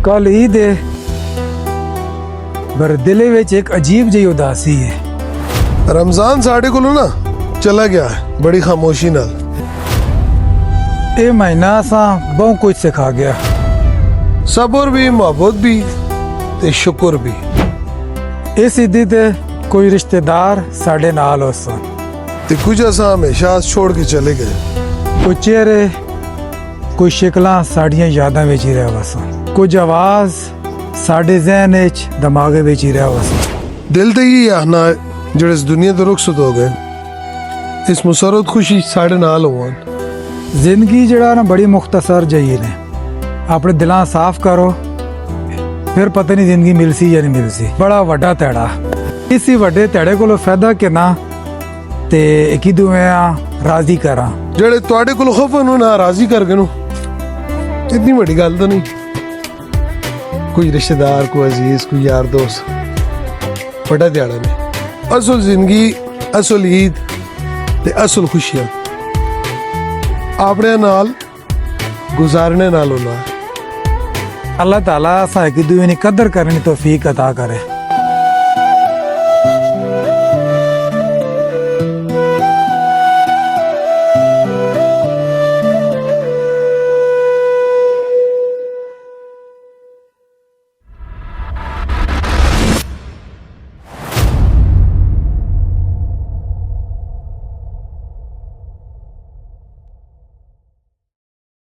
कल ईद है पर दिल विच एक अजीब जी उदासी है। रमजान साढ़े को ना चला गया है बड़ी खामोशी नाल। ये महीना असा बहुत कुछ सिखा गया। सब्र भी, मोहब्बत भी ते शुक्र भी। इस ईदी ते कोई रिश्तेदार साढ़े नाल हो सन, ते कुछ असा हमेशा छोड़ के चले गए। कोई चेहरे कोई शिकलां साड़ियां यादां विच ही रह वसन, कुछ आवाज साढ़े ज़हन विच दिमागे विच ही रह वसन। दिल ते ही आखना जेड़े इस दुनिया तो रुखसत हो गए, इस मुसरत खुशी साढ़े नाल होवन। जिंदगी जड़ा ना बड़ी मुख्तसर जही ने, अपने दिलां साफ करो फिर पता नहीं जिंदगी मिलसी या नहीं मिलसी। बड़ा वड्डा तैड़ा, इसी वड्डे तैड़े कोलों फायदा कि ना ते एक दुए राजी करा। जेड़े तुहाडे कोल खफन हो ना राजी कर गए नो, इतनी बड़ी गल तो नहीं। कोई रिश्तेदार, कोई अजीज, कोई यार दोस्त, बड़ा ध्याड़ा ने। असल जिंदगी, असल ईद ते असल खुशियां अपने नाल गुजारने नाल होना। अल्लाह ताला असां एक दुए दी कदर करने तौफीक अता करे।